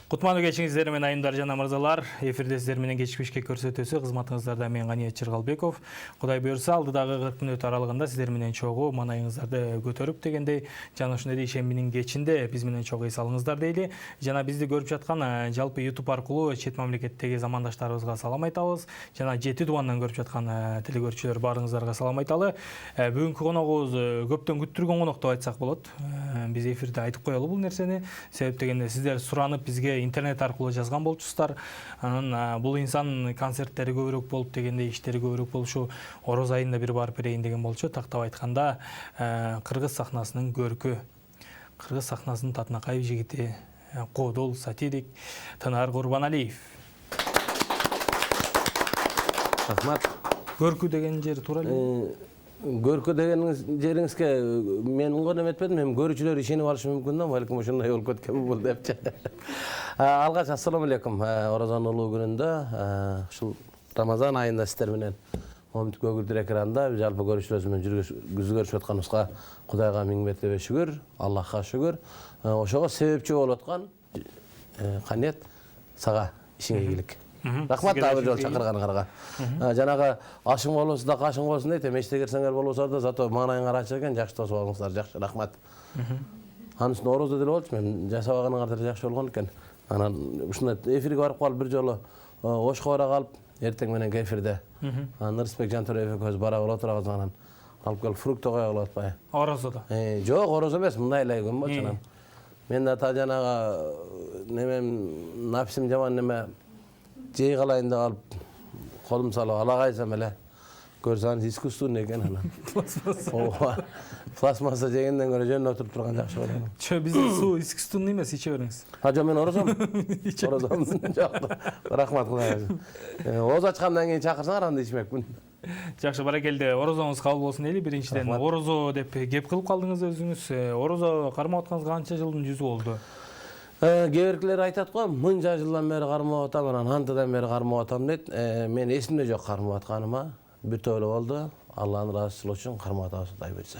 Кутмандуу кечиңиздер менен айымдар жана мырзалар. Эфирде сиздер менен кечки бишкек көрсөтүүсү кызматыңыздарда мен Ганият Чыргалбеков. Кудай буйрса алдыдагы 40 мүнөт аралыгында сиздер менен чогуу маанайыңыздарды көтөрүп дегендей жана ушундай ишембинин кечинде биз менен чогуу эс алыңыздар дейли. Жана бизди көрүп жаткан жалпы YouTube аркылуу чет мамлекеттеги замандаштарыбызга салам айтабыз. Жана жети дубандан көрүп жаткан телекөрүүчүлөр баарыңыздарга салам айталы. Бүгүнкү коногубуз көптөн күттүргөн конок деп айтсак болот. Биз эфирде айтып коелу бул нерсени. Себеп дегенде сиздер суранып бизге интернет аркылуу жазган болчусуздар. Анан бул инсан концерттери көбүрөөк болуп дегенде иштери көбүрөөк болушу ороз айында бир барып берейин деген болчу. Тактап айтканда кыргыз сахнасынын көркү, кыргыз сахнасынын татынакай жигити, кодул сатирик Тынар Курбаналиев. Рахмат. Көркү деген жери туура эле. Көркү деген жериңизге мен оңгон эметпедим, эми көрүүчүлөр ишенип алышы мүмкүн да, балким ошондой болуп кеткен бул депчи. Алгач ассаламу алейкум. Орозонун улуу күнүндө ушул Рамазан айында сиздер менен моминт көгүлдөр экранда жалпы көрүүчүлөрүбүз менен жүзүгөрүшүп атканыбызга Кудайга миң мертебе шүгүр, Аллахка шүгүр. Ошого себепчи болуп аткан Каниет сага ишиңе ийгилик. Рахмат дагы жол чакырганыңарга. Жанагы ашың болбосо да кашың болсун дейт, эчте кирсеңер болбосо да зато маанайыңар ачык экен, жакшы тосуп алыңыздар, жакшы, рахмат. Анын үстүнө орозо деле болчу, мен жасабаганыңар деле жакшы болгон экен. Анан ушундай эфирге барып калып бир жолу ошко бара калып, эртең мененки эфирде Нырысбек Жантөреев экөөбүз барабыз отурабыз, анан алып келип фрукты коя калып атпайбы? Орозодо. Жок, орозо эмес, мындай эле күн болчу анан. Мен да та жанагы немем написим жаман неме жей калайын деп алып колум салып ала кайсам эле көрсөңүз искусственный экен анан. Пластмасса жегенден көрө жөн отуруп турган жакшы болот. Чө биздин суу искусственный эмес, иче бериңиз. Жок, мен орозом. Орозом жок. Рахмат Кудайга. Ооз ачкандан кийин чакырсаңар анда ичмекмин. Жакшы, баракелде. Орозоңуз кабыл болсун дейли. Биринчиден орозо деп кеп кылып калдыңыз өзүңүз. Орозо кармап атканыңызга канча жылдын жүзү болду? Кээбиркилер айтат го, мынча жылдан бери кармап атам, анан антадан бери кармап атам дейт. Мен эсимде жок кармап атканыма. Бүтө эле болду. Алланын ыраазычылыгы үчүн кармап атабыз, Кудай буйрса.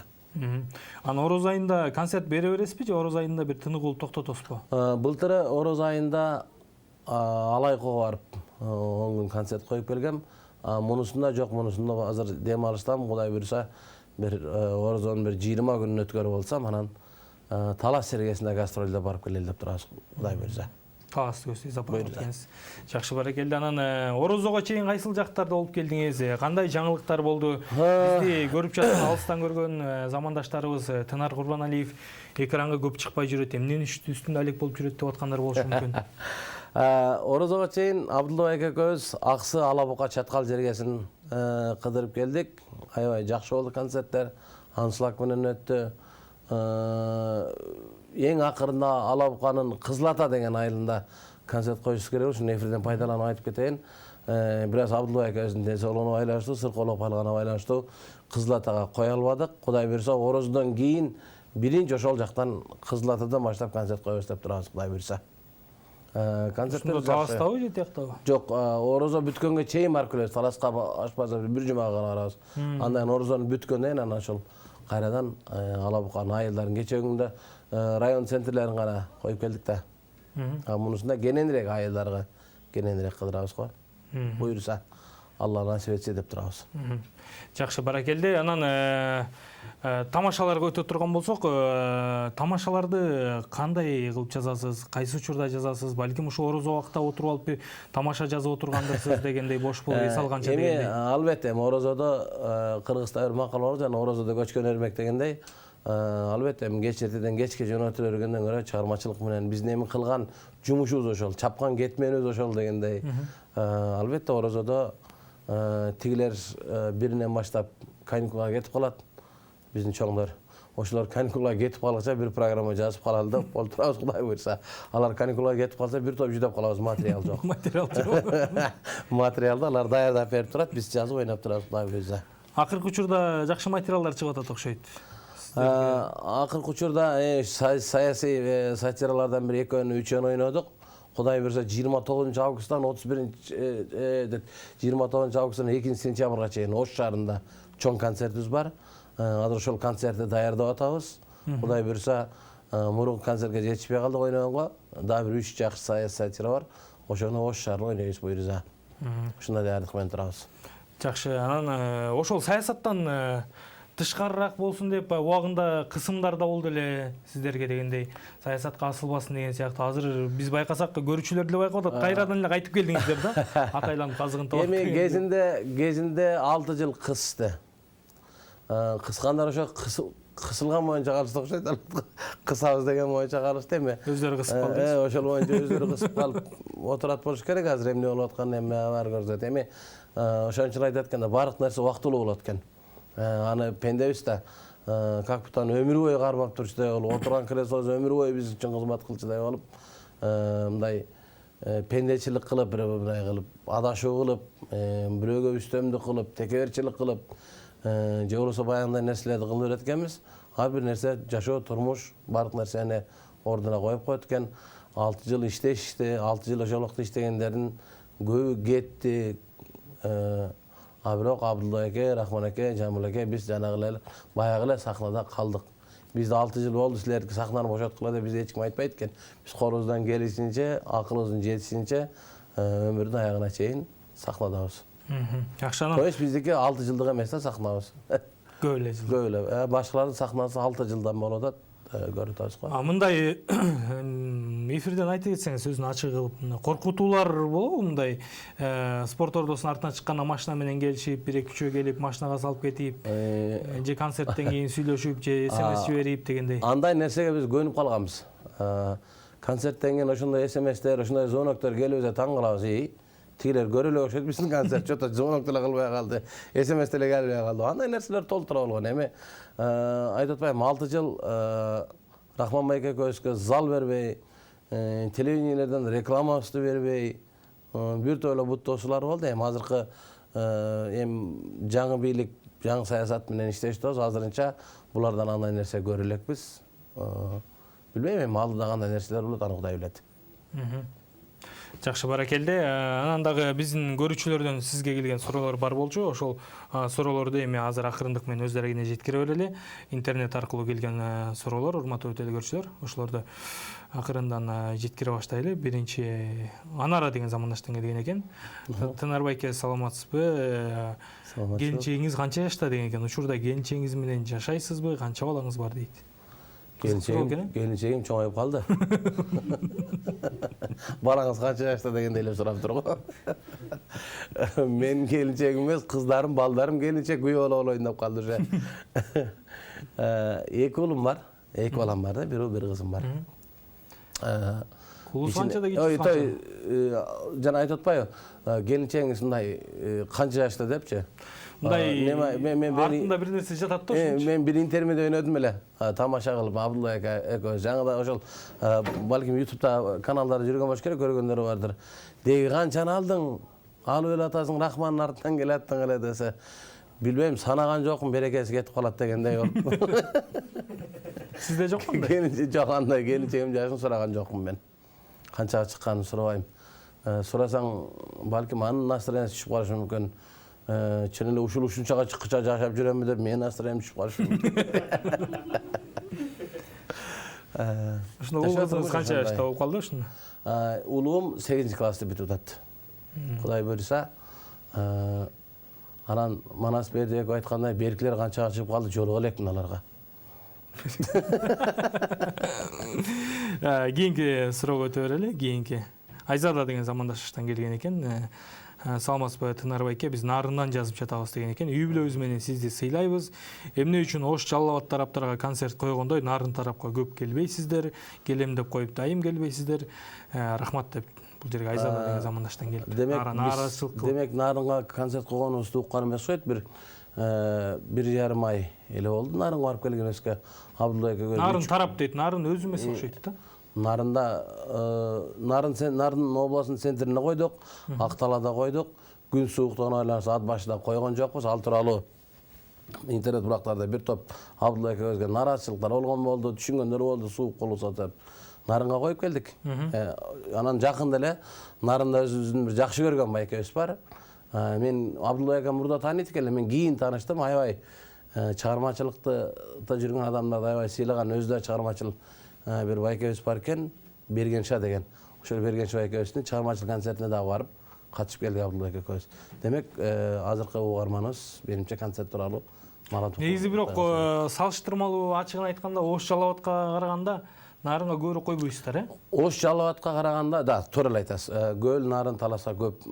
Анан ороз айында концерт бере бересизби же ороз айында бир тынык болуп токтотосузбу? Былтыры ороз айында Алайкого барып 10 күн концерт коюп келгем. Мунусунда жок, мунусунда азыр дем алыштам, Кудай буйрса бир орозонун бир 20 күнүн өткөрүп алсам, анан Талас Сергесинде гастролдо барып келели деп турабыз, Кудай буйрса. Таласты көздөйсүз, апарып келдиңиз. Жакшы, баракелде. Анан орозого чейин кайсыл жактарда болуп келдиңиз? Кандай жаңылыктар болду? Бизди көрүп жаткан алыстан көргөн замандаштарыбыз Тынар Курбаналиев экранга көп чыкпай жүрөт, эмненин үстүндө алек болуп жүрөт деп аткандар болушу мүмкүн. Орозого чейин Абдулбек экөөбүз Аксы Алабука Чаткал жергесин кыдырып келдик. Аябай жакшы болду концерттер. Аншлаг менен өттү. Эң акырында Алабуканын Кызыл Ата деген айылында концерт коюш керек, ушуну эфирден пайдаланып айтып кетейин. Бир аз Абдулбек экөөбүздүн ден соолугуна байланыштуу, сыркоолук байлыгына байланыштуу Кызыл Атага кое албадык. Кудай буйрса орозодон кийин биринчи ошол жактан Кызыл Атадан баштап концерт коебуз деп турабыз, Кудай буйрса. Концерттер Таластабы же тияктабы? Жок, орозо бүткөнгө чейин барып келебиз. Таласка ашпаса бир жумага барабыз. Андан орозонун бүткөндөн кийин анан ошол кайрадан Алабуканын айылдарын кечегиндө район центрлерин гана коюп келдик да. Мунусунда кененирээк айылдарга кененирээк кыдырабыз го. Буйрса Алла насип этсе деп турабыз. Жакшы, баракелде. Анан тамашаларга өтө турган болсок, тамашаларды кандай кылып жазасыз? Кайсы учурда жазасыз? Балким ушу орозо убакта отуруп алып тамаша жазып отургандырсыз дегендей бош болуп эс алганча дегендей. Албетте, орозодо Кыргызда бир макал бар, жана орозодо көчкөн эрмек дегендей. Албетте, кеч эртеден кечке жөнөтүлө бергенден көрө чыгармачылык менен биздин эми кылган жумушубуз ошол, чапкан кетменибиз ошол дегендей. Албетте, орозодо тигилер биринен баштап каникулга кетип калат. Биздин чоңдор ошолор каникулга кетип калгача бир программа жазып калалы деп олтурабыз, Кудай буйрса. Алар каникулга кетип калса бир топ жүдөп калабыз, материал жок. Материал жок. Материалды алар даярдап берип турат, биз жазып ойноп турабыз, Кудай буйрса. Акыркы учурда жакшы материалдар чыгып атат окшойт. Акыркы учурда саясий сатиралардан бир экөөнү үчөн ойнодук. Кудай буйрса 29 августтан 29 августтан 2 сентябрга чейин Ош шаарында чоң концертибиз бар. Азыр ошол концертти даярдап атабыз. Кудай буйрса мурунку концертке жетишпей калдык ойногонго. Дагы бир 3 жакшы саясатчылар бар. Ошону Ош шаарына ойнойбуз буюрса. Ушундай даярдык менен турабыз. Жакшы. Анан ошол саясаттан тышкарыраак болсун деп убагында кысымдар да болду эле сиздерге дегендей саясатка асылбасын деген сыяктуу. Азыр биз байкасак көрүүчүлөр деле байкап атат. Кайрадан эле кайтып келдиңиздер да. Атайлам казыгын топ. Эми кезинде 6 жыл кысты. Кыскандар ошо кысылган боюнча калышты окшойт. Кысабыз деген боюнча калышты эми. Өздөрү кысып калды. Ошол боюнча өздөрү кысып калып отурат болуш керек. Азыр эмне болуп аткан эми бар көрсөт. Эми ошон үчүн айтат экен да, баардык нерсе убактылуу болот экен. Аны пендебиз да, как будто өмүр бою кармап турчудай болуп, отурган креслосу өмүр бою биз үчүн кызмат кылчудай болуп, мындай пендечилик кылып, мындай кылып, адашуу кылып, бирөөгө үстөмдүк кылып, текеберчилик кылып, же болбосо баягындай нерселерди кылып берет экенбиз. Ар бир нерсе жашоо, турмуш, баардык нерсени ордуна коюп коет экен. 6 жыл иштешти, 6 жыл ошолукта иштегендердин көбү кетти. Бирок Абдулла эке, Рахман эке, Жамыл эке биз жанагы баягы эле сахнада калдык. Бизде 6 жыл болду, силердики сахнаны бошоткула деп биз эч ким айтпайт экен. Биз колубуздан келишинче, акылыбыздын жетишинче өмүрдүн аягына чейин сахнадабыз. Жакшы. То есть биздики 6 жылдык эмес да сахнабыз. Көп эле жыл. Көп эле. Башкалардын сахнасы 6 жылдан болуп атат. Көрүп атабыз го. Мындай эфирден айта кетсеңиз, сөзүн ачык кылып, коркутуулар болобу мындай спорт ордосунун артынан чыкканда машина менен келишип, 1-2 күчөө келип машинага салып кетип, же концерттен кийин сүйлөшүп, же SMS жиберип дегендей. Андай нерсеге биз көнүп калганбыз. Концерттен кийин ошондой SMS'тер, ошондой звоноктор келибиз, таң калабыз. Тигилер көрө эле окшойт, биздин концерт жото звонок деле кылбай калды, SMS деле келбей калды. Андай нерселер толтура болгон. Эми айтып атпайм, 6 жыл Рахман байке экөөбүзгө зал бербей, телевидениелерден рекламабызды бербей, бир тойло буттоосулар болду. Эми азыркы жаңы бийлик, жаңы саясат менен иштешип атабыз. Азырынча булардан андай нерсе көрө элекпиз. Билбейм, эми алдыда кандай нерселер болот, аны Кудай билет. Жакшы, баракелде. Анан дагы биздин көрүүчүлөрдөн сизге келген суроолор бар болчу. Ошол суроолорду эми азыр акырындык менен өздөрүнө жеткире берели. Интернет аркылуу келген суроолор, урматтуу телекөрүүчүлөр, ошолорду акырындан жеткире баштайлы. Биринчи Анара деген замандаштан келген экен. Тынарбай эке, саламатсызбы? Келинчегиңиз канча жашта деген экен. Учурда келинчегиңиз менен жашайсызбы? Канча балаңыз бар дейт? Келинчегим чоңоюп калды. Балаңыз канча жашта дегенде эле сурап тур го. Мен келинчегим эмес, кыздарым, балдарым келинчек күйөө болоюн деп калды уже. 2 уулум бар, 2 балам бар да, бир уул, бир кызым бар. Уулуңуз канчада, кичүүсү канча? Жана айтып атпайбы, келинчегиңиз мындай канча жашта депчи? Артында бир нерсе жатат да ошончу. Мен бир интервьюда ойнодум эле, тамаша кылып, Абдулла эке экөөбүз. Жаңыда ошол балким YouTube'да каналдары жүргөн болуш керек, көргөндөр бардыр. Деги канчаны алдың? Алып эле атасың, Рахмандын артынан келаттың эле десе. Билбейм, санаган жокмун, берекеси кетип калат дегендей болуп. Сизде жок кандай? Келинчек жок, андай келинчегим жашын сураган жокмун мен. Канчага чыкканын сурабайм. Сурасаң, балким анын настроениясы түшүп калышы мүмкүн. Чын эле ушунчага чыккыча жашап жүрөмүн деп менин настроениям түшүп калышы мүмкүн. Ушуна уулуңуз канча жашта болуп калды ушуна? Уулугум 8-классты бүтүп атат. Кудай буйруса, анан Манас Бердиев айткандай, беркилер канчага чыгып калды, жолуга элекмин аларга. Кийинки суроого өтө берели. Кийинки Айзада деген замандаштан келген экен. Саламатсызбы Тынарбай эке, биз нарындан жазып жатабыз деген экен. Үй бүлөбүз менен сизди сыйлайбыз. Эмне үчүн Ош Жалал Абад тараптарга концерт койгондой нарын тарапка көп келбейсиздер? Келем деп коюп дайым келбейсиздер. Рахмат деп бул жерге Айзада деген замандаштан келип. Демек нарынга концерт койгонубузду уккан эмес койт, бир 1,5 ай эле болду нарынга барып келгенибизге. Абдулла эке нарын тарап дейт, нарын өзү эмес окшойт да. Нарында Нарын областынын центрине койдук, Акталада койдук. Күн сууктугуна байланыштуу ат башында койгон жокпуз. Ал тууралуу интернет бурактарда бир топ Абдулла экебизге нараазычылыктар болгон болду, түшүнгөндөр болду, суук болсо деп нарынга коюп келдик. Анан жакында эле нарында өзүбүздүн бир жакшы көргөн байкебиз бар. Мен Абдулла эке мурда тааныйт экенмин, мен кийин тааныштым. Аябай чыгармачылыкта жүргөн адамдарды аябай сыйлаган, өзү да чыгармачыл bir байкебиз бар экен, Бергенша деген. Ошол Бергенша байкебиздин чыгармачылык концертине дагы барып катышып келди Абдулла экөөбүз. Демек, азыркы угарманыбыз менимче концерт тууралуу маалымат. Негизи бирок салыштырмалуу ачыгын айтканда Ош Жалал Абадка караганда нарынга көбүрөөк койбойсуздар, Ош Жалал Абадка караганда, да, туура эле айтасыз. Көл нарын таласа көп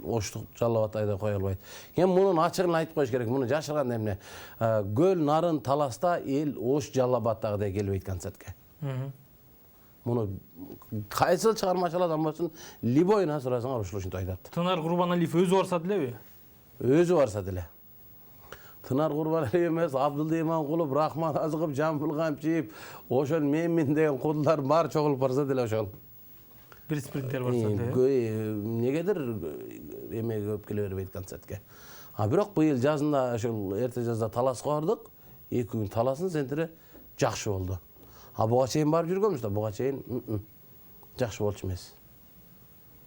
Оштук Жалал Абад айда кое албайт. Эми мунун ачыгын айтып коюш керек. Муну жашырган эмне? Көл нарын таласта эл Ош Жалал Абадтагыдай келбейт концертке. Муну кайсыл чыгармачыл адам болсун, любойуна сурасаңар ушул ушинтип айтат. Тынар Курбаналиев өзү барса делеби? Өзү барса деле. Тынар Курбаналиев эмес, Абдулла Иманкулов, Рахман Азыков, Жамбыл Камчиев, ошол менмин деген кудулар баары чогулуп барса деле ошол. Бир спринтер барса деле. Негедир эме көп келе бербейт концертке. Бирок быйыл жазында ошол эрте жазда таласка бардык. 2 күн таласын сентире жакшы болду. Буга чейин барып жүргөнбүз да, буга чейин жакшы болчу эмес.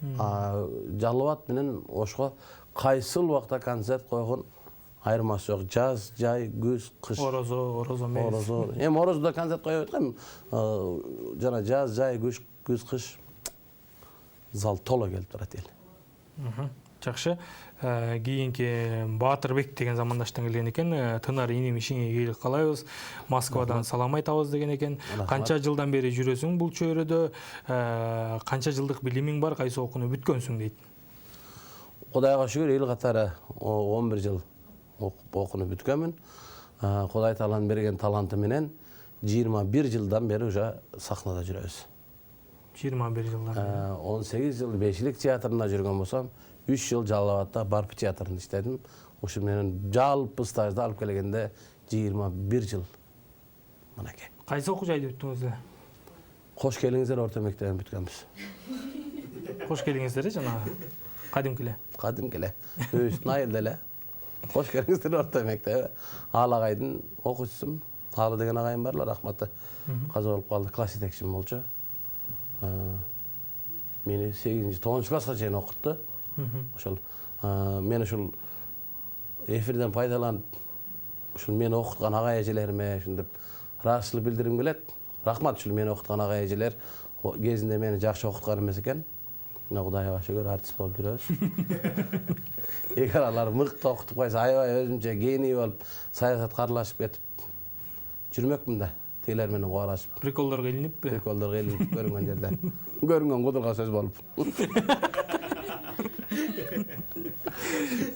Жалал Абад менен Ошко кайсыл убакта концерт койгон айырмасы жок. Жаз, жай, күз, кыш. Орозо мез. Эми Орозодо концерт коёбуз го. Жана жаз, жай, күз, кыш зал толо келип турат эл. Жакшы. Кийинки Баатырбек деген замандаштан келген экен. Тынар иним ишиңе ийгилик каалайбыз. Москвадан салам айтабыз деген экен. Канча жылдан бери жүрөсүң бул чөйрөдө? Канча жылдык билимиң бар? Кайсы окууну бүткөнсүң дейт. Кудайга шүгүр эл катары 11 жыл окууну бүткөнмүн. Кудай тааланын берген таланты менен 21 жылдан бери уже сахнада жүрөбүз. 21 жылдан бери. 18 жыл Бешилик театрында жүргөн болсом, 3 жыл Жалал Абадта Барпы театрында иштедим. Ошол менен жалпы стажды алып келгенде 21 жыл. Мынакей. Кайсы окуу жайды бүттүңүздөр? Кош келиңиздер орто мектебин бүткөнбүз. Кош келиңиздер жанагы кадимки эле. Кадимки эле. Өзүнүн айылда эле. Кош келиңиздер орто мектеби. Ал агайдын окуучусумун. Алы деген агайым барлар, рахматы. Каза болуп калды, класс жетекчим болчу. Мени 8-9 класска чейин окутту. Ошол мен ушул эфирден пайдаланып, ушул мени окуткан агай эжелериме ушинтип ыраазычылык билдиргим келет. Рахмат ушул мени окуткан агай эжелер. Кезинде мени жакшы окуткан эмес экен. Мына Кудайга шүгүр артист болуп жүрөбүз. Эгер алар мыкты окутуп койсо, аябай өзүмчө гений болуп, саясатка аралашып кетип жүрмөкмүн да. Тегилер менен кубалашып. Приколдорго илиниппи? Приколдорго илинип көрүнгөн жерде. Көрүнгөн кудурга сөз болуп.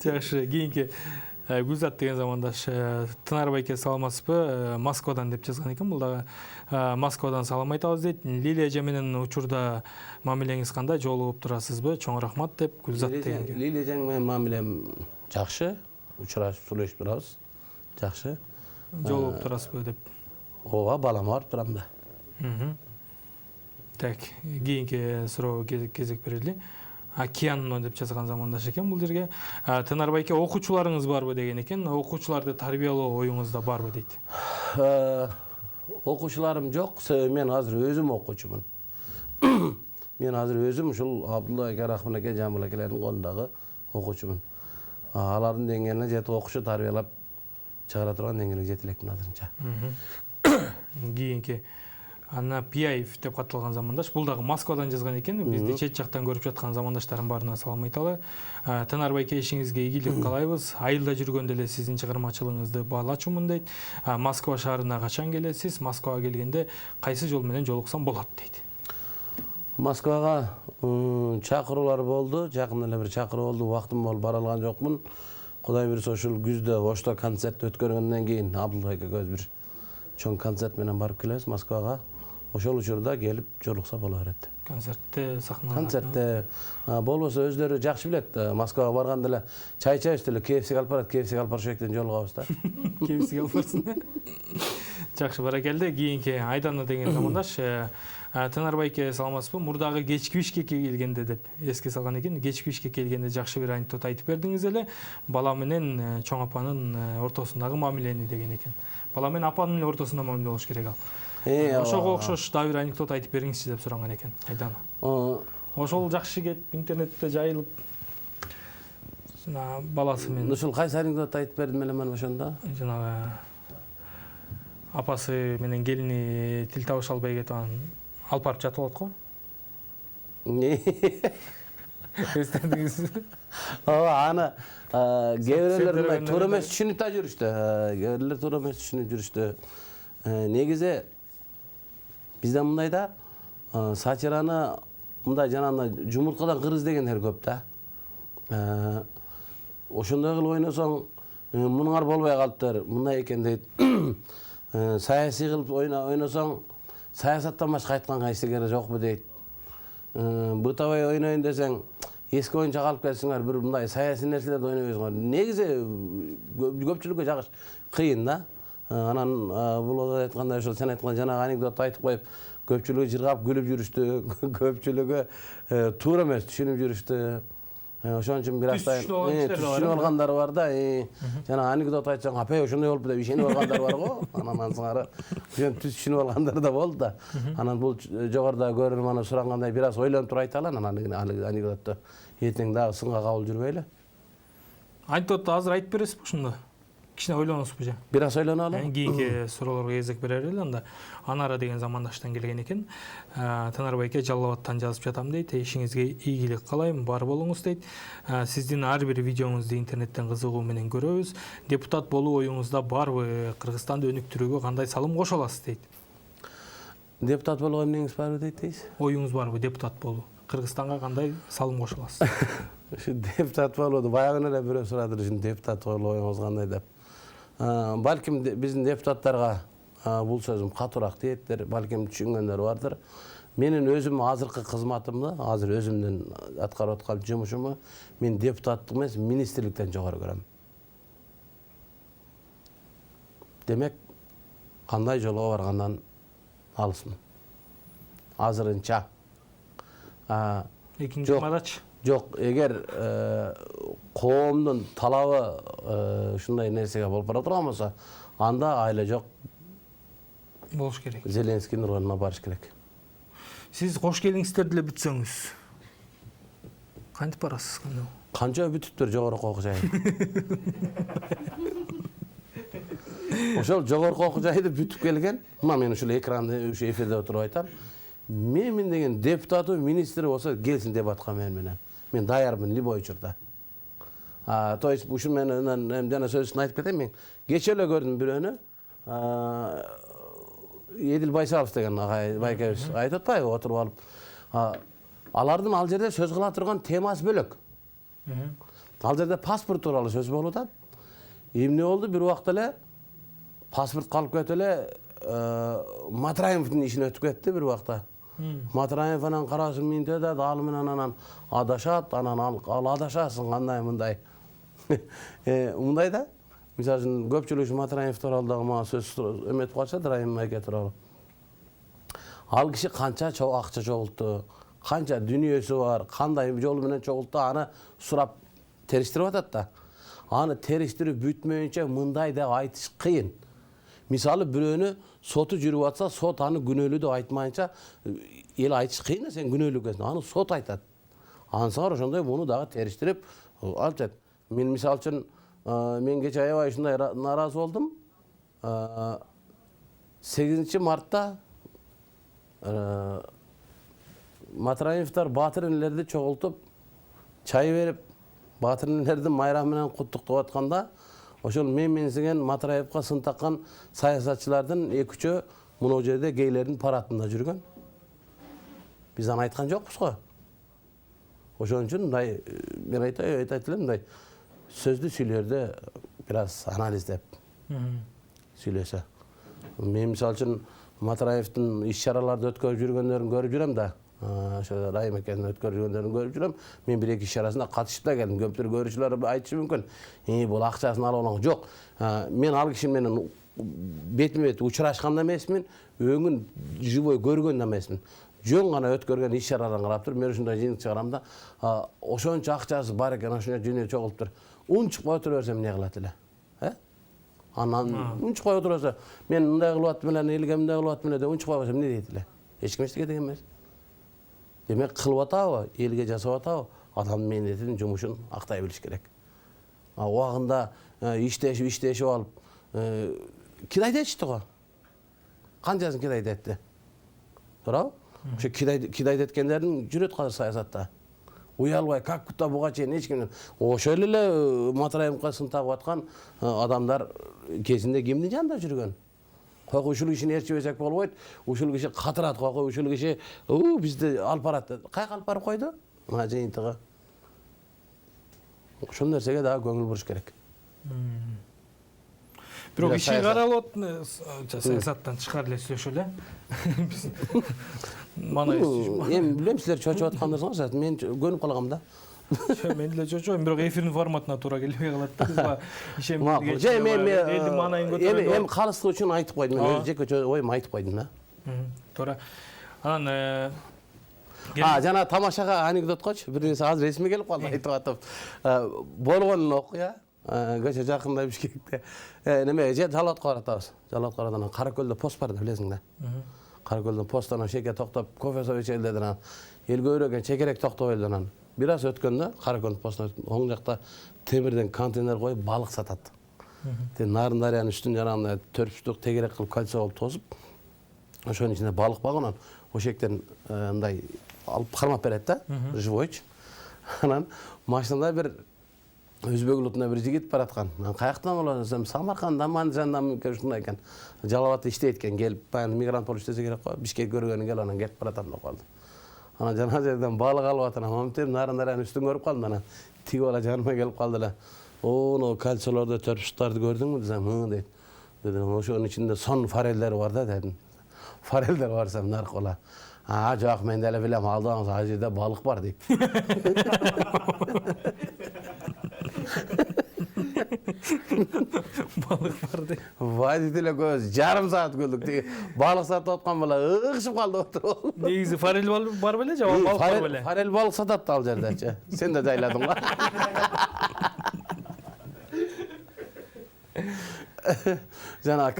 Жакшы, кийинки Гүлзат деген замандаш Тынар байке саламатсызбы? Москвадан деп жазган экен. Бул дагы Москвадан салам айтабыз дейт. Лилия эже менен учурда мамилеңиз кандай, жолугуп турасызбы? Чоң рахмат деп Гүлзат деген. Лилия эже менен мамилем жакшы. Учурашып сүйлөшүп турабыз. Жакшы. Жолугуп турасызбы деп. Ооба, балам барып турам да. Так, кийинки суроо кезек берели. Океанно деп жазган замандаш экен бул жерге. Тынар байке окуучуларыңыз барбы деген экен. Окуучуларды тарбиялоо оюңузда барбы дейт. Окуучуларым жок, мен азыр өзүм окуучумун. Мен азыр өзүм ушул Абдулла эке, Рахман эке, Жамбыл экелердин колундагы окуучумун. Алардын деңгээлине жетип окуучу тарбиялап чыгара турган деңгээлге жете элекмин азырынча. Кийинки Анна Пияев деп катылган замандаш. Бул дагы Москвадан жазган экен. Бизди чет жактан көрүп жаткан замандаштарым баарына салам айталы. Тынар байке ишиңизге ийгилик каалайбыз. Айылда жүргөндө эле сиздин чыгармачылыгыңызды баалачумун дейт. Москва шаарына качан келесиз? Москвага келгенде кайсы жол менен жолуксам болот дейт. Москвага чакыруулар болду. Жакында эле бир чакыруу болду. Убактым болуп бара алган жокмун. Кудай буйрса ушул күздө Ошто концерт өткөргөндөн кийин Абдулла экөөбүз бир чоң концерт менен барып келебиз Москвага. Ошол учурда келип жолукса боло берет. Концертте сахнада. Концертте болбосо өздөрү жакшы билет. Москвага барганда эле чай ичебиз деле, KFC алып барат, KFC алып барышыбектен жолугабыз да. KFC алып барсын. Жакшы, баракелде. Кийинки Айдана деген замандаш Тынар байке саламатсызбы? Мурдагы кечки Бишкекке келгенде деп эске салган экен. Кечки Бишкекке келгенде жакшы бир анекдот айтып бердиңиз эле. Бала менен чоң апанын ортосундагы мамилени деген экен. Бала менен апанын ортосунда мамиле болуш керек ал. Ошого окшош дагы бир анекдот айтып бериңизчи деп суранган экен Айдана. Ошол жакшы кетип интернетте жайылып баласы менен. Ушул кайсы анекдот айтып бердим эле мен ошондо? Жанагы апасы менен келини тил табыша албай кетип анан алып барып жатып алат го. Эстедиңизби? Аны кээ бирлер мындай туура эмес түшүнүп да жүрүштү. Кээ бирлер туура эмес түшүнүп жүрүштү. Негизи бизде мындай да сатираны мындай жанагындай жумурткадан кыр издегендер көп да. Ошондой кылып ойносоң мунуңар болбой калыптыр, мындай экен дейт. Саясий кылып ойносоң саясаттан башка айткан кайсыгері жокпу дейт. Бытабай ойнойн десең эски оюнча калып кетсиңер, бир мындай саясий нерселерди ойнобойсуңар. Негизи көпчүлүккө жагыш кыйын да. Анан бул айткандай ошол сен айткан жанагы анекдот айтып коюп, көпчүлүгү жыргап күлүп жүрүштү, көпчүлүгү туура эмес түшүнүп жүрүштү. Ошон үчүн бир астайын түшүнүп алгандар бар да. Жана анекдот айтсаң, апай ошондой болуп деп ишенип алгандар бар го. Анан ансыңары ошон түшүнүп алгандар да болду да. Анан бул жогоруда көрөрман сурангандай бир аз ойлонуп туруп айта алам анан анекдотту. Эртең дагы сынга кабыл жүрбөйлү. Анекдотту азыр айтып бересизби ошондо? Кичине ойлоносузбу же? Бир аз ойлоно алам. Кийинки суроолорго кезек берер эле анда. Анара деген замандаштан келген экен. Танар байке Жалал Абадтан жазып жатам дейт. Ишиңизге ийгилик каалайм, бар болуңуз дейт. Сиздин ар бир видеоңузду интернеттен кызыгуу менен көрөбүз. Депутат болуу оюңузда барбы? Кыргызстанды өнүктүрүүгө кандай салым кошо аласыз дейт. Депутат болууга эмнеңиз барбы дейт? Оюңуз барбы депутат болуу? Кыргызстанга кандай салым кошо аласыз? Ушу депутат болууду баягы эле бирөө сурадыр, ушун депутат болуу оюңуз кандай деп. Балким биздин депутаттарга бул сөзүм катуураак тиеттир, балким түшүнгөндөр бардыр. Менин өзүм азыркы кызматымды, азыр өзүмдүн аткарып аткан жумушуму мен депутаттык эмес, министрликтен жогору көрөм. Демек, кандай жолго баргандан алысмын. Азырынча. Экинчи мадач. Жок, эгер коомдун талабы ушундай нерсеге болуп бара турган болсо, анда айла жок болуш керек. Зеленскийдин ролуна барыш керек. Сиз кош келиңиздерди эле бүтсөңүз, кантип барасыз? Канча бүтүптүр жогорку окуу жайы. Ошол жогорку окуу жайды бүтүп келген. Мен ушул экранды, ушу эфирде отуруп айтам. Мен деген депутаты, министри болсо келсин дебатка менен. Мен даярмын любой учурда. То есть ушул менен жана сөзүн айтып кетем мен. Кече эле көрдүм бирөөнү. Едил Байсалов деген байкебиз айтып атпайбы, отуруп алып. Алардын ал жерде сөз кыла турган темасы бөлөк. Ал жерде паспорт тууралуу сөз болуп атат. Эмне болду? Бир убакта эле паспорт калып кетип эле Матраевдин ишине өтүп кетти бир убакта. Матраев анан карасын минте да ал менен анан адашат, анан ал адашасың кандай мындай. Мындай да. Мисалы үчүн көпчүлүк Матраев тууралуу дагы мага сөз эметип калышат, Райым байке тууралуу. Ал киши канча акча чогултту, канча дүнүйөсү бар, кандай жол менен чогултту, аны сурап териштирип атат да. Аны териштирип бүтмөйүнчө мындай деп айтыш кыйын. Мисалы бирөөнү соту жүрүп атса, сот аны күнөөлүү деп айтмайынча эл айтыш кыйын, сен күнөөлүү экенсиң. Аны сот айтат. Ансаңар ошондой муну дагы териштирип алып. Мен мисалы үчүн мен кече аябай ушундай наразы болдум. 8 мартта Матраевдер баатыр энелерди чогултуп, чай берип, баатыр энелердин майрамы менен куттуктап атканда, ошол менсиген Матраевга сын таккан саясатчылардын 2-3-өө мына жерде гейлердин парадында жүргөн. Биз аны айткан жокпуз го. Ошон үчүн мындай мен айтайт элем, мындай сөздү сүйлөрдө бир аз анализдеп сүйлөсө. Мен мисалы үчүн Матраевдин иш-чараларды өткөрүп жүргөндөрүн көрүп жүрөм да. Ошо Райым экенин өткөрүп жүргөндөрүн көрүп жүрөм. Мен бир эки иш-чарасына катышып да келдим. Көптөр көрүүчүлөр айтышы мүмкүн. Бул акчасын алып алган. Жок. Мен ал киши менен бетме-бет учурашкан да эмесмин, өңүн живой көргөн да эмесмин. Жөн гана өткөргөн иш-чараларын карап туруп, мен ушундай жыйынтык чыгарам да, ошончо акчасы бар экен, ошондой жөнү чогулуптур. Унчукпай отура берсем эмне кылат эле? Анан унчукпай отура берсе, мен мындай кылып аттым эле, элге мындай кылып аттым эле деп унчукпай койсом эмне дейт эле? Эч ким эчтеке деген эмес. Демек кылып атабы, элге жасап атабы, адамдын мээнетин, жумушун актай билиш керек. Убагында иштешип алып, кирайда ичти го. Канчасын кидайт этти. Туурабы? Ошо кидайт эткендердин жүрөт казыр саясатта. Уялбай, как будто буга чейин эч ким ошол эле Матраимовго сын тагып аткан адамдар кезинде кимдин жанында жүргөн? Койко ушул кишини ээрчибесек болбойт. Ушул киши катырат, койко ушул киши бизди алып барат. Кайга алып барып койду? Мына жыйынтыгы. Ошол нерсеге дагы көңүл буруш керек. Бирок иши каралып саясаттан чыгар эле сүйлөшө эле. Мана эми билем силер чочуп аткандырсыңар, мен көнүп калгам да. Мен деле чочобойм, бирок эфирдин форматына туура келбей калат да. Бизга Макул. Же эми калыстык үчүн айтып койдум. Мен жеке оюм айтып койдум да. Туура. Анан жана тамашага анекдоткочу бир нерсе азыр эсиме келип калды айтып атып. Болгон окуя көчө жакында Бишкекте. Неме же Жалатка баратабыз. Жалатка барадан Каракөлдө пост бар да, билесиң да. Каракөлдөн посттан шеке токтоп кофе соп ичели дедин. Эл көбүрөөк чекерек токтобойлу анан. Бир аз өткөндө Каракөлдөн посттан оң жакта темирден контейнер коюп балык сатат. Нарын дарыянын үстүн жанагында төрпүстүк тегерек кылып кольцо болуп тосуп, ошонун ичинде балык бар анан ошектен мындай алып кармап берет да, живойчу. Анан машинада бир өзбек улутунда бир жигит бараткан. Каяктан болот десем, Самаркандан, Мандижандан ушундай экен. Жалал абадта иштейт экен, келип баягы мигрант болуп иштесе керек го. Бишкек көргөнү келип анан кетип баратам деп калды. Анан жана жерден балык алып атам, амантеп нарын дарыянын үстүн көрүп калдым анан. Тиги бала жаныма келип калды эле. Оно кальцолорду, төрпүштарды көрдүңбү десем, дейт. Дедим, ошонун ичинде сон форелдер бар да дедим. Форелдер бар десем, наркы бала. Жок, мен деле билем, алдыңыз ал жерде балык бар дейт. балык бар дейт. Вадит эле көз жарым саат күлдүк. Тиги балык сатып аткан бала ыгышып калды отуруп. Негизи форель бар беле же балык бар беле? Форель балык сатат ал жердечи. Сен да жайладың го. Жана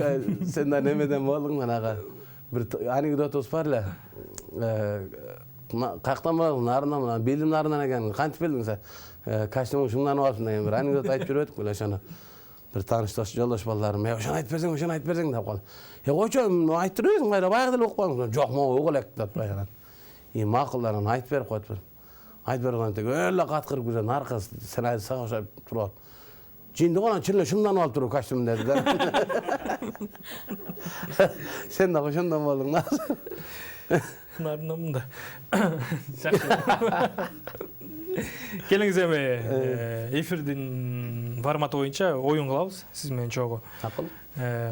сен да немеден болдуң манага бир анекдотубуз бар эле. Каяктан болдуң? Нарынан, билдим нарынан экен. Кантип билдиң сен? Костюмуң шумданып алыпсың деген бир анекдот айтып жүрөдүк беле ошону. Бир таанышташ жолдош балдарым, ошону айтып берсең деп калды. Койчу, айтып бересиң, кайра баягы деле окуп коюң. Жок, могу угулек деп баягы. Макул анан айтып берип койду. Айтып бергенде өлө каткырып күзөн аркы сценарий сага окшоп туруп. Жиндик анан чын эле шумданып алып туруп костюм деди да. Сен да ошондон болдуң да. Нарынамда. Келиңиз эми эфирдин форматы боюнча оюн кылабыз сиз менен чогуу. Такыл.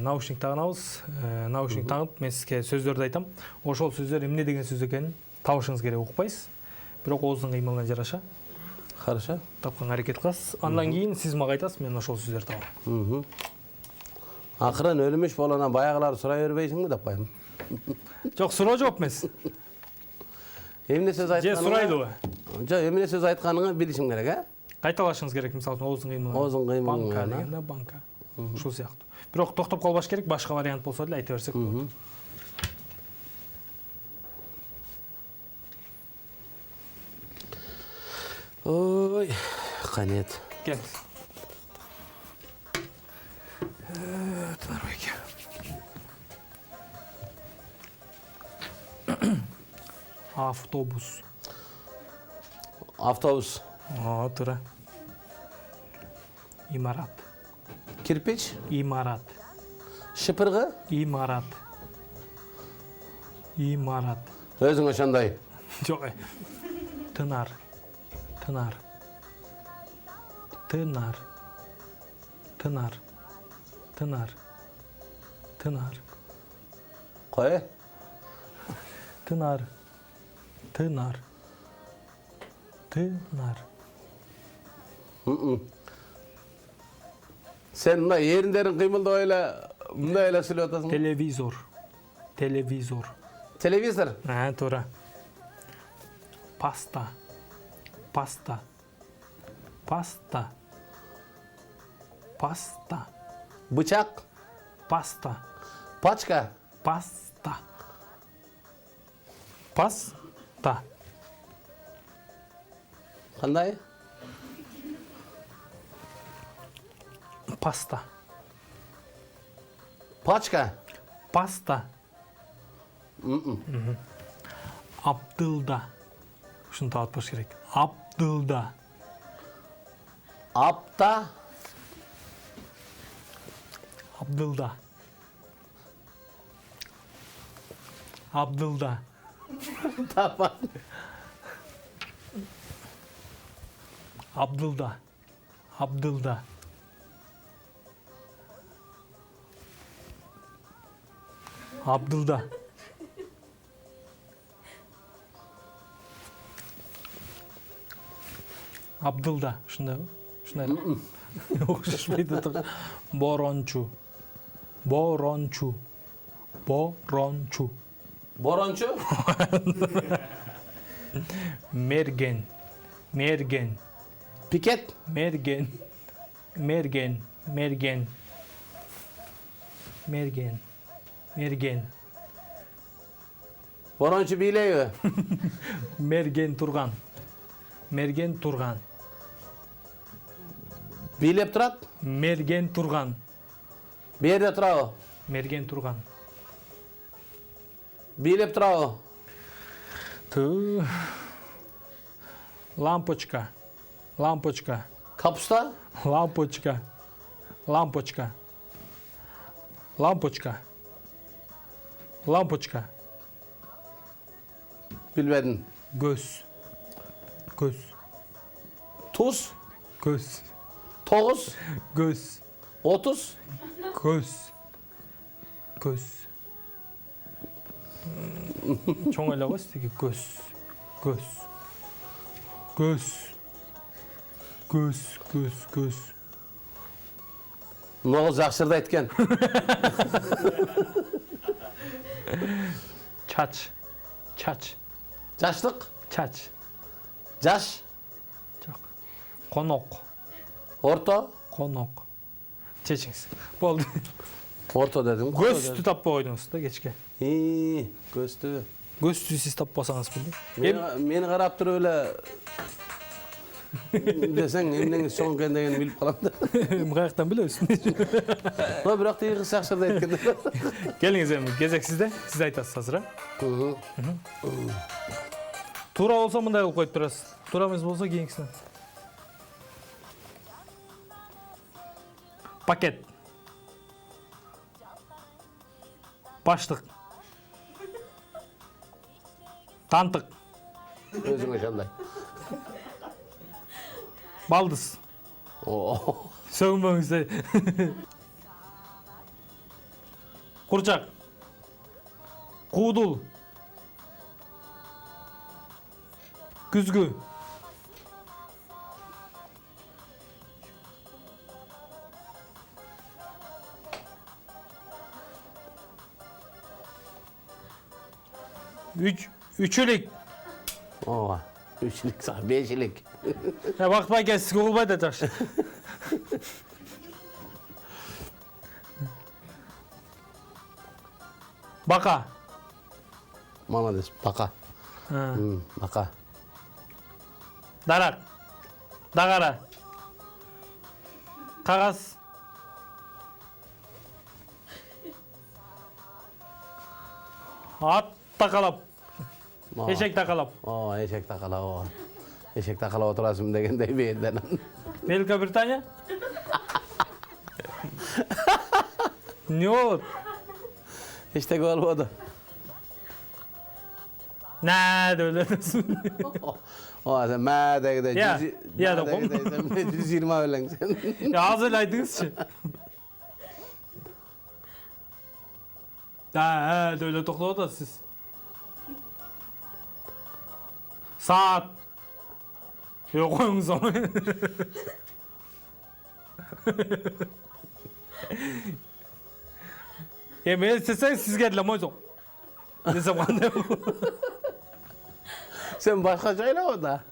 Наушник тагынабыз. Наушник тагып мен сизге сөздөрдү айтам. Ошол сөздөр эмне деген сөз экенин табышыңыз керек, укпайсыз. Бирок оозунун кыймылына жараша Хорошо. тапканга аракет кыласыз. Андан кийин сиз мага айтасыз, мен ошол сөздөрдү табам. Акырын өлүмүш болона баягыларды сурай бербейсиңби деп коем. Жок, суроо жооп эмес. Эмне сөз айтканыңа? Же сурайлыбы? Жок, эмне сөз айтканыңы билишим керек, Кайталашыңыз керек, мисалы үчүн оозунун кыймылына. Оозунун кыймылына. Банка дегенде банка. Ушул сыяктуу. Бирок токтоп калбаш керек, башка вариант болсо деле айта берсек болот. Ой, канет. Кел. Тынарбек. Автобус. Автобус. Туура. Имарат. Кирпич. Имарат. Шыпыргы. Имарат. Имарат. Өзүң ошондой. Жок. Тынар. Тынар. Тынар. Тынар. Тынар. Тынар. Кой. Тынар. Тынар. Тынар. Сен мындай эриндерин кыймылдабай эле мындай эле сүйлөп атасың. Телевизор. Телевизор. Телевизор. Туура. Паста. Паста. Паста. Паста. Бычак. Паста. Пачка. Паста. Паста. Кандай? Паста. Пачка. Паста. Абдылда. Ушуну таатпаш керек. Абдылда. Апта. Абдылда. Абдылда. Тапан. Абдылда. Абдылда. Абдылда. Абдылда. Ушундайбы? Ушундай. Окшошпойт атат. Борончу. Борончу. Борончу. Борончу. Мерген. Мерген. Пикет. Мерген. Мерген. Мерген. Мерген. Мерген. Борончу бийлейби? Мерген турган. Мерген турган. Бийлеп турат? Мерген турган. Берде турабы? Мерген турган. Бийлеп турабы? Ту. Лампочка. Лампочка. Капуста? Лампочка. Лампочка. Лампочка. Лампочка. Билбедим. Göz. Göz. Туз? Göz. 9? Göz. 30? Göz. Göz. Чоң ойлогой сиздерге көз. Көз. Көз. Көз, көз, көз. 9 жакшырды айткен. Чач. Чач. Жаштык? Чач. Жаш? Жок. Конок. Орто? Конок. Чечиңиз. Болду. Орто дедим. Көздү таппай койдуңуз да кечке. Көздү. Көздү сиз таппасаңыз билди. Мени карап туруп эле десең эмнеңиз чоң экен дегенди билип калам да. Каяктан билебиз? Но бирок тиги кыз жакшырды айткан. Келиңиз эми кезек сизде. Сиз айтасыз азыр, а? Туура болсо мындай кылып коюп турасыз. Туура эмес болсо кийинкисин. Пакет. Баштык. Тантык. Өзүңө ошондой. Балдыз. Сөгүнбөңүз. Курчак. Куудул. Күзгү. Үчүлүк. Ооба. 3-лик, 5-лик. Вакыт байке сизге угулбайт да жакшы. Бака. Молодец, бака. Бака. Дарак. Дагара. Кагаз. Ат такалап. Эшек такалап. Эшек такалап. Эшек такалап отурасың дегендей бээрден. Великобритания? Нет. Эчтеке болбоду. Нә деп эледиңиз. Сен мә дегенде. Я деп коем. 120 белең сен. Азыр айтыңызчы. Деп эле токтоп атасыз. Saat. Yok koyunuz ama. Ben istesem siz geldiler mozo. Ne zaman ne bu? Sen başkacayla o da.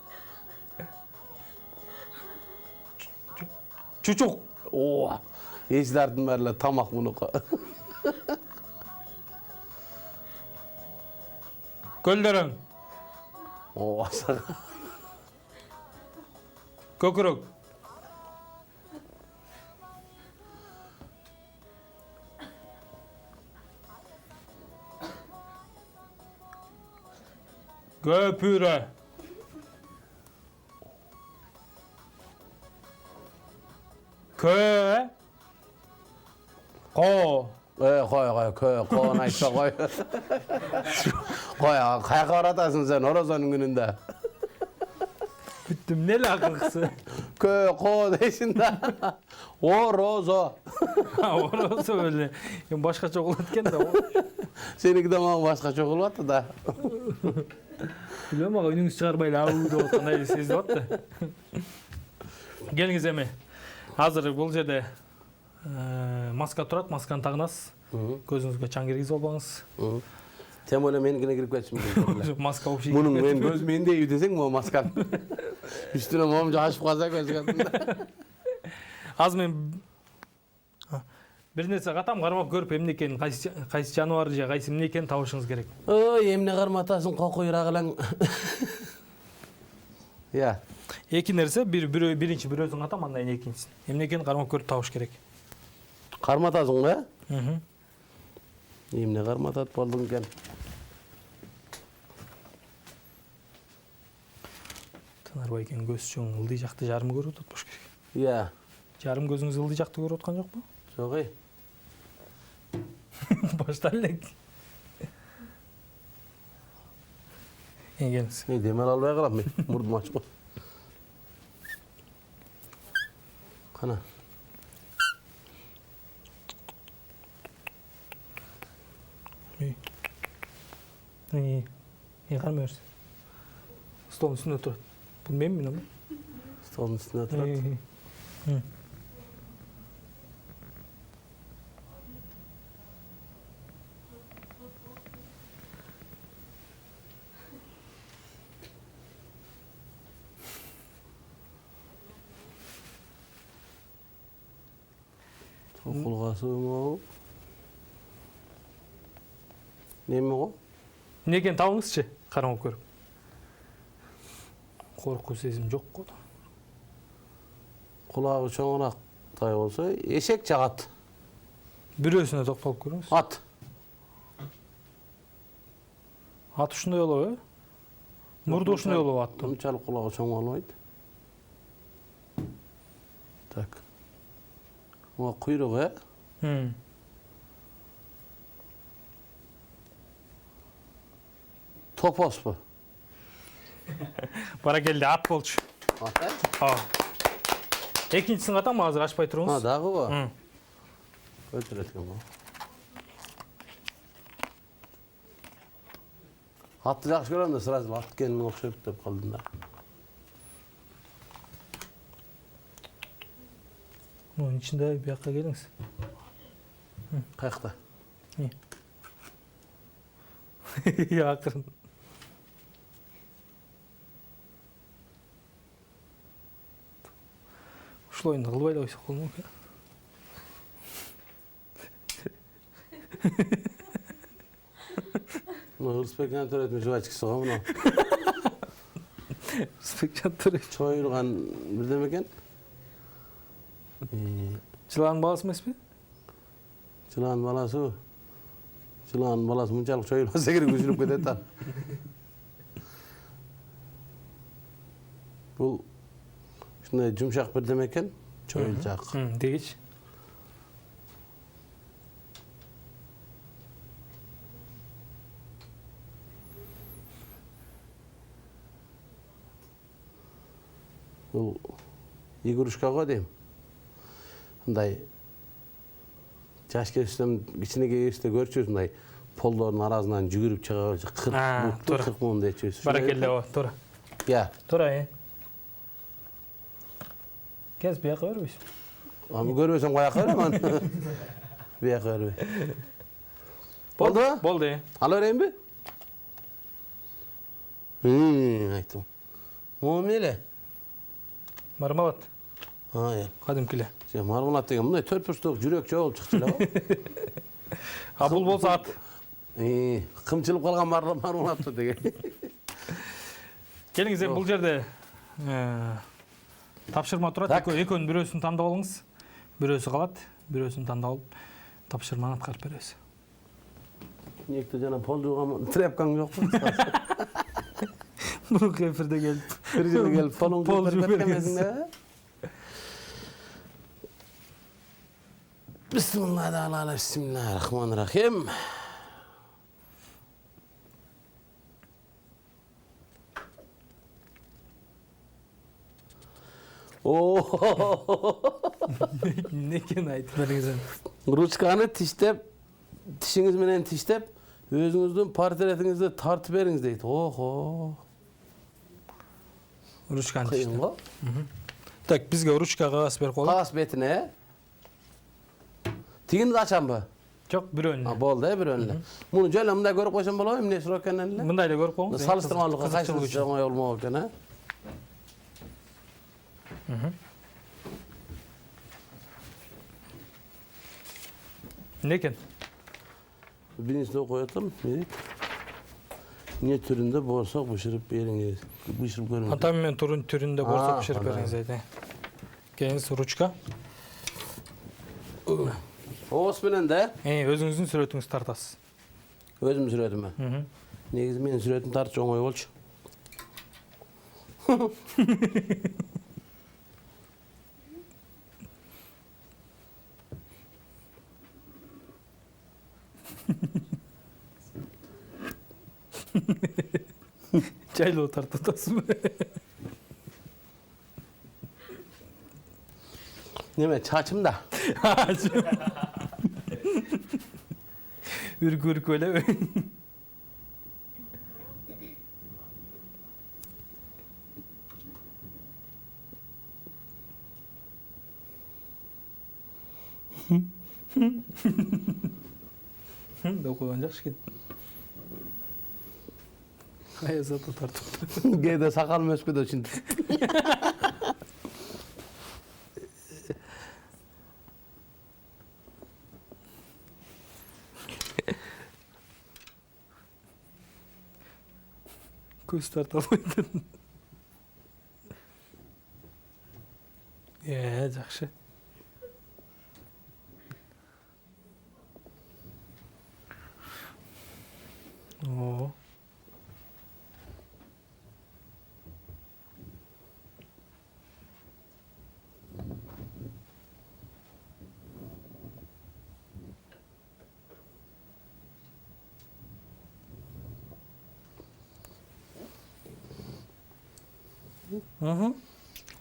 Çocuk. Ештердин бәрі тамақ мұнықы. Gölderön. Саға. Kökürük. Көпүрө. Кө. Ко. Qo'ni aytsa qo'y. Qo'y, qayerga baratасың sen Orazonun gününde? Бүттүм нел акылкысы. Qo дейсің да. Orozo. Оросо эле. Эми башкача болот экен да. Seniki de mağın başkaça olmadı da. Bilmem ama үнүңүз чыгарбай эле ау деп аткандай сезип атты. Келиңиз эми. Азыр бул жерде маска турат, масканы тагынасыз. Көзүңүзгө чаң киргизип албаңыз. Sen öyle menikine girip geçsin. Маска окшойт. Bunun men göz mende iyi deseng mi o maskan? Üstüne momca açıp kalsa gözü Азыр мен бир нерсе катам кармап көрүп эмне экенин, кайсы жаныбар же кайсы эмне экенин табышыңыз керек. Oy emne karmatasın kokuyurağılan. Ya. Эки нерсе, биринчи бирөөсүн катам, андан кийин экинчисин. Эмне экенин кармап көрүп табыш керек. Karmatasın be? Emne karmatat boldun ken. Танарбай экен көз чоң ылдый жакты жарым көрүп атат болуш керек. Ya. Жарым көзүңүз ылдый жакты көрүп аткан жокпу? Çok iyi. Баштан элек. Келиңиз. İyi demel almaya kalam ben. Murdum açık ol. Kana. Кармай берсин. Столдун үстүнө турат. Бул менмин ama. Stolun üstüne oturat. Kulgası mı o? Ne mi o? Эмне экенин табыңызчы, кармап көрүп. Коркуу сезим жок го. Kulağı çoğunakтай olsa eşek çağat. Бирөөсүнө токтолуп көрүңүз. At. Аты ушундай болобу, мурду ушундай болобу аттын? Unçalık kulağı çoğun olmaydı. Tak. O kuyruğu topos bu. Бара келди, ат болчу. Экинчисин катам, азыр ачпай Ha туруңуз. dağı bu. Ötür etken bu. Atты жақсы көрем de сразу at kendini okşayıp деп kaldın da. Мунун ичинде бияка келиңиз. Kayakta. Акырын. Ушул оюнду кылбай эле койсок болмок э? Hırspekten töretmiş жвачкасы ғой мынау. Спектатор. Çoyulgan bir demeken. Жыланын баласы эмеспи? Жылан баласы. Жылан баласы мынчалык çoyulmasa керек үзүлүп кетет да. Бул ушундай жумшак bir демекен, çoyulacak. Дегич. Бул игрушкага дейм. Мындай жаш кесиптен кичинекей кезде көрчүбүз мындай полдордун арасынан жүгүрүп чыга 40 муун дечүбүз. Баракелде о, тура. Я. Тура, Кез бияка бербейсиз. Аны көрбөсөң каяка берем? Бияка бербей. Болду? Болду. Ала берейинби? Айттым. Могу эле? Мармалат. Я. Кадимкиле. Мармалат деген мындай 4 бурчтук жүрөк чогулуп чыкчу эле. А бул болсо ат. Кымчылып калган мармалатты деген. Келиңиз, бул жерде тапшырма турат. Экөөнүн бирөөсүн тандап алыңыз. Бирөөсү калат, бирөөсүн тандап алып, тапшырманы аткарып беребиз. Некте жана пол жууган тряпкаң жокпу? Нурук эфирде келип. Bir yıl gelip polun Pol kırpet jübergesiz. etmezsin de. Bismillahirrahmanirrahim. Bismillahirrahmanirrahim. Некен айтып бериңиз. Ruçkanı tiştep, tişiniz menen tiştep, özünüzdün portretinizi tartıp beriniz deydi. Oho. Ручканы Kıyın тиштеп. o. Так, бизге ручка кагаз берип коелу. Kağıs betine. Tigini de açan bu. Жок, бирөөнү. Ha, bol da bir önle. Bunu şöyle mınday görüp koysam bolayım ne sıra kenenle. Мындай эле көрүп коңуз. Salıştırmalıkka kaçınız çoğun olma olken ha. Некен? Birincisine koyatalım. Evet. Ne türünde borsak pişirip beriniz. Pişirip görün. Ата мен түрүндө борсо А, пиширип андай. бериңиз дейт. Кийинкиси ручка. Oğuz menen de Өзүңүздүн сүрөтүңүздү тартасыз. özüm süredim ben. Negiz menin süretim tart çoğun oy bolçu. Жайлуу тартып атасызбы? Neme çaçım da. Үркү эле. Да койгон жакшы экен. Аязаты тартып. Gede sakal mösküde şimdi. Көз тарта албайт. Жакшы. О.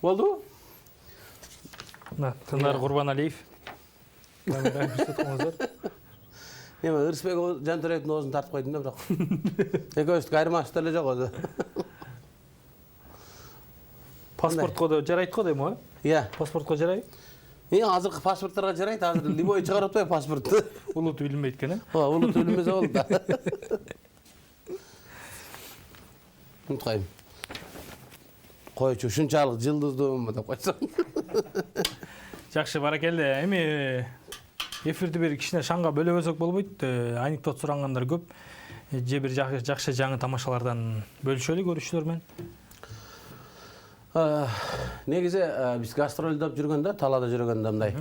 Oldu? Мына Тынар Курбаналиев. Камера көрсөткөнүздөр. Neme Irsbek o Jantörev'in ozunu tartıp koydum da bırak. Ekoist gayrimaştı öyle o. Паспортко да жарайт го дейм, Ya. Паспортко жарайбы? Hazır pasportlara jarayt, hazır liboyu çıkarıp da pasportu. Улуту билинбейт экен, э? Ha, ulu tülümüz oldu da. Unutmayayım. Koyçu, şunçalık cıldızlığımı da koysam. Жакшы, баракелде. Эми эфирди бир кичине шаңга бөлөбөсөк болбойт. Аниктот сурангандар көп. Же бир жакшы жаңы тамашалардан бөлүшөлү көрүүчүлөр менен. Negize biz gastrolda жүргөндө, талада жүргөндө мындай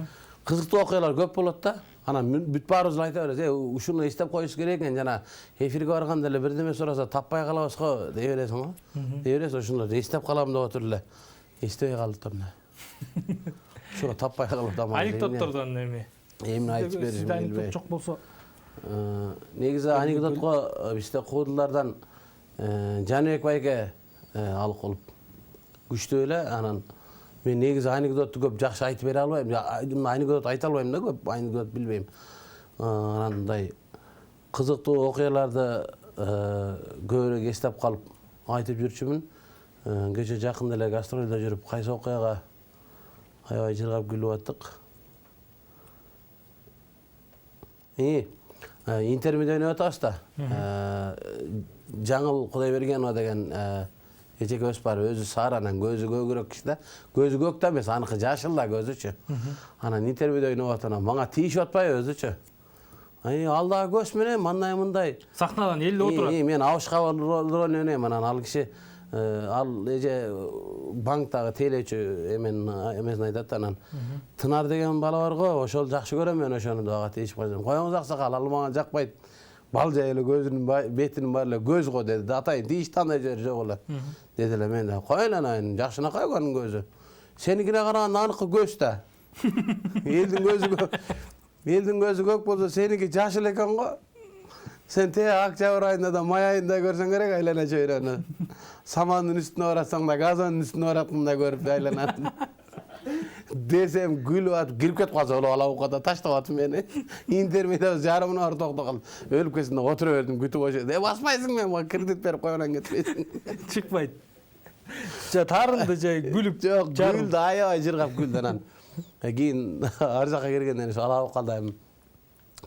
кызыктуу окуялар көп болот да. Анан бүт баарыбыз айта беребиз, ушуну эстеп коюш керек экен, жана эфирге барганда эле бирдеме сураса таппай калабыз го дей бересиң го. Дей бересиз, ошондо эстеп калам деп отур эле. Эстебей калдык да мына. Ушуга таппай калып да. Аниктоттордон эми. Эмне айтып беришим Сизде билбейм. анекдот жок болсо, Негизи анекдотко бизде куудулардан Жаныбек байке алып калып күчтүү эле. Анан мен негизи анекдотту көп жакшы айтып бере албайм. Анекдот айта албайм да, көп анекдот билбейм. Анан мындай кызыктуу окуяларды көбүрөөк эстеп калып айтып жүрчүмүн. Кече жакында эле гастролдо жүрүп кайсы окуяга аябай жыргап күлүп аттык. Интермеде ойноп атабыз да. Жаңыл Кудайбергенова деген эжекебиз бар, өзү сары, анан көзү көгүрөк киши да. Көзү көк да эмес, аныкы жашыл да көзүчү. Анан интермеде ойноп атат, мага тийишип атпайбы өзүчү. Алдагы көз менен мындай. сахнадан элде отурат. Мен абышка роль ойнойм, анан ал киши ал эже банктагы тейлечү эмесин айтат, анан Тынар деген бала бар го, ошол жакшы көрөм мен ошону дагы тийишип койсом. Коюңуз аксакал, ал мага жакпайт. балжай эле көзүнүн бетинин баары эле көз го деди. Атайын тийиш тандай жери жок эле. Деди эле мен да кой эле анайын жакшынакай анын көзү. Senikine караганда аныкы көз да. Элдин көзү көк болсо seniki жашыл экен го. Sen te октябрь айында да май айында көрсөң керек айлана чөйрөнү. Самандын үстүнө барасаң да газондун үстүнө баратканда көрүп айланат. Десем күлүп атып кирип кетип калса болуп алабукада таштап атып мени. Интермедиа жарымына барып токтоп калдым. Өлүп кетсин деп отура бердим күтүп ошо. Баспайсың мен мага кредит берип койгонан кетпейсиң. Чыкпайт. Тарынды же күлүп жок, күлдү аябай жыргап күлдү анан. Кийин ар жака киргенден соң алабып калдым.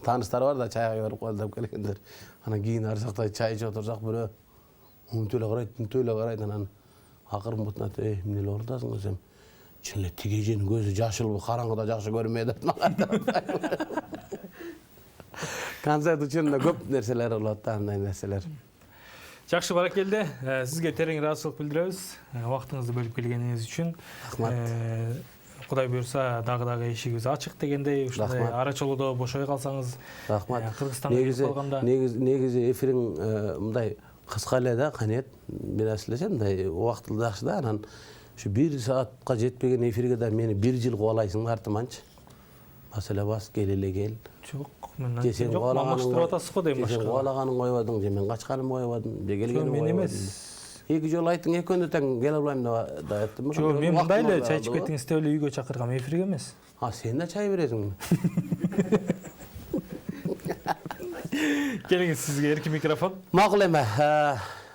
Таныштар бар да чайга барып калдып келгендер. Анан кийин ар жакта чай ичип отурсак бирөө үнтүлө карайт анан акырын бутунат эмне эле болуп атасың десем. Чын эле тиги эженин көзү жашыл караңгыда жакшы көрмөйт деп мага. Концерт үчүн да көп нерселер болот да, андай нерселер. Жакшы, баракелде. Сизге терең ыраазычылык билдиребиз. Убактыңызды бөлүп келгениңиз үчүн. Рахмат. Кудай буюрса дагы эшигибиз ачык дегендей, ушундай ара чолуудо бошой калсаңыз. Рахмат. Кыргызстанга келип калганда. Негизи эфириң мындай кыска эле да, канет. Бир нерсе мындай убактылы жакшы да, анан ушу 1 саатка жетпеген эфирге да мени 1 жыл кубалайсың артыманчы. Бас эле бас, кел эле кел. Жок, мен айтсам жок, алмаштырып атасыз го дейм башка. Сен кубалаганың койбодуң, же мен качканым койбодум, же келгеним мен койбодум. эмес. 2 жолу айттың, экөөндө тең келе албайм деп айттым. Жок, мен мындай эле чай ичип кеттиңиз деп эле үйгө чакыргам, эфирге эмес. Сен да чай бересиңби? Келиңиз, сизге эркин микрофон. Макул эме.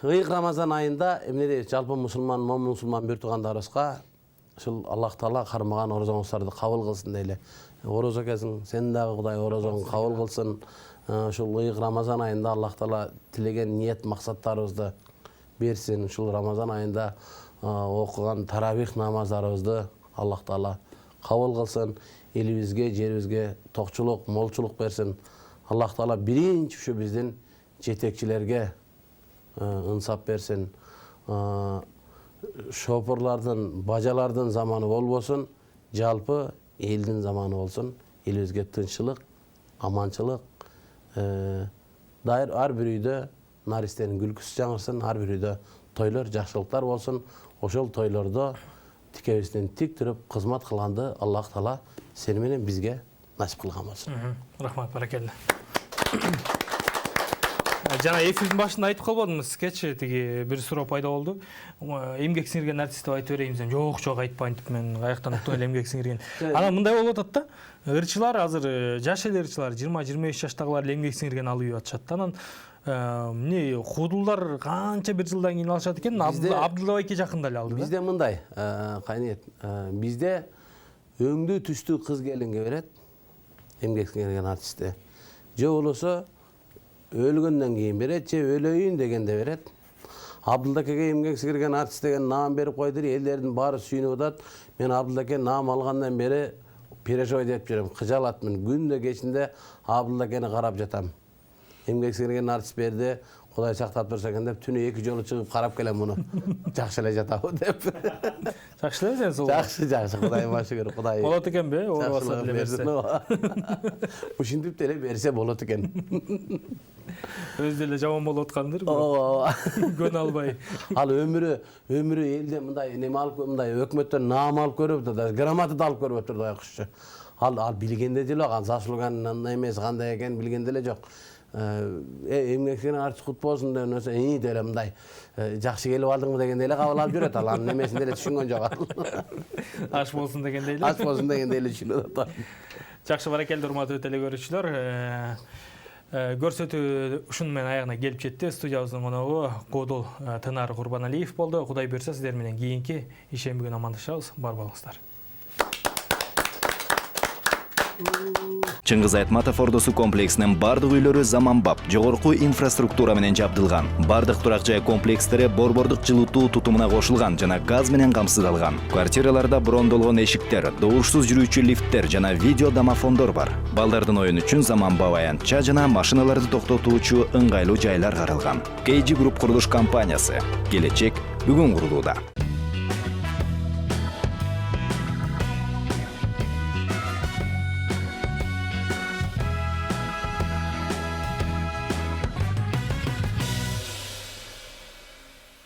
Ыйык Рамазан айында эмне дейбиз, жалпы мусулман бир туугандарыбызга ушул Аллах Таала кармаган орозоңуздарды кабыл кылсын дейле. Орозо экенсиң, сен дагы Кудай орозоңду кабыл кылсын. Ушул ыйык Рамазан айында Аллах Таала тилеген ниет максаттарыбызды берсин. Ушул Рамазан айында окуган таравих намаздарыбызды Аллах Таала кабыл кылсын. Элибизге, жерибизге токчулук, молчулук берсин. Аллах Таала биринчи ушу биздин жетекчилерге ынсап берсин. Шопурлардын, бажалардын заманы болбосун, жалпы элдин заманы болсун. Элибизге тынччылык, аманчылык, ар бир үйдө наристенин күлкүсү жаңырсын, ар бир үйдө тойлор, жакшылыктар болсун. Ошол тойлордо тикебизден тик туруп кызмат кылганды Аллах Таала сени менен бизге насип кылган болсун. Рахмат, баракелде. Жана эфирдин башында айтып калбадыңыз, сизгечи тиги бир суроо пайда болду. Эмгек сиңирген артист деп айтып берейин десем, жок айтпайын деп мен каяктан уктум эле эмгек сиңирген. Анан мындай болуп атат да. Ырчылар азыр жаш эле ырчылар 20-25 жаштагылар эле эмгек сиңирген алып үйүп атышат. Анан эмне худулдар канча бир жылдан кийин алышат экен. Абдулла байке жакында эле алды. Бизде мындай, кайнет. Бизде өңдүү түстүү кыз келинге берет. Эмгек сиңирген артистте. Же болосо өлгөндөн кийин берет, же өлөйүн дегенде берет. Абдулдакеге эмгек сиңирген артист деген наам берип койду, элдердин баары сүйүнүп атат. Мен Абдулдаке наам алгандан бери переживай деп жүрөм, кыжалатмын. Күндө кечинде Абдулдакени карап жатам. Эмгек сиңирген артист берди, Кудай сактап турса экен деп түнү 2 жолу чыгып карап келем муну. Жакшы эле жатабы деп. Жакшы эле сол. Жакшы, Кудайга шүгүр, Кудай. Болот экенби? Оорубаса деле берсе. Ушинтип деле берсе болот экен. Өзү деле жаман болуп аткандыр. Көнө албай. Ал өмүрү элде мындай неме алып, мындай өкмөттөн наам алып көрүп да, грамота да алып көрүп турду акчы. Ал билгенде деле, заслуган эмес кандай экен билгенде эле жок. Эмгек сиңирген артист кут болсун деп нерсе, деле мындай жакшы келип алдыңбы дегенде эле кабыл алып жүрөт. Ал анын немесин деле түшүнгөн жок. Аш болсун дегенде эле. Аш болсун дегенде эле түшүнүп атат. Жакшы, баракелде, урматтуу телекөрүүчүлөр. Көрсөтүү ушун менен аягына келип жетти. Студиябыздын коногу Кодул Тынар Курбаналиев болду. Кудай буйрса сиздер менен кийинки ишемби күнү амандашабыз. Бар болуңуздар. Чыңгыз Айтматов ордосу комплексинин бардык үйлөрү заманбап, жогорку инфраструктура менен жабдылган. Бардык турак жай комплекстери борбордук жылытуу тутумуна кошулган жана газ менен камсыздалган. Квартираларда брондолгон эшиктер, добушсуз жүрүүчү лифттер жана видео домофондор бар. Балдардын оюну үчүн заманбап аянтча жана машиналарды токтотуучу ыңгайлуу жайлар каралган. KG Group курулуш компаниясы. Келечек бүгүн курулууда.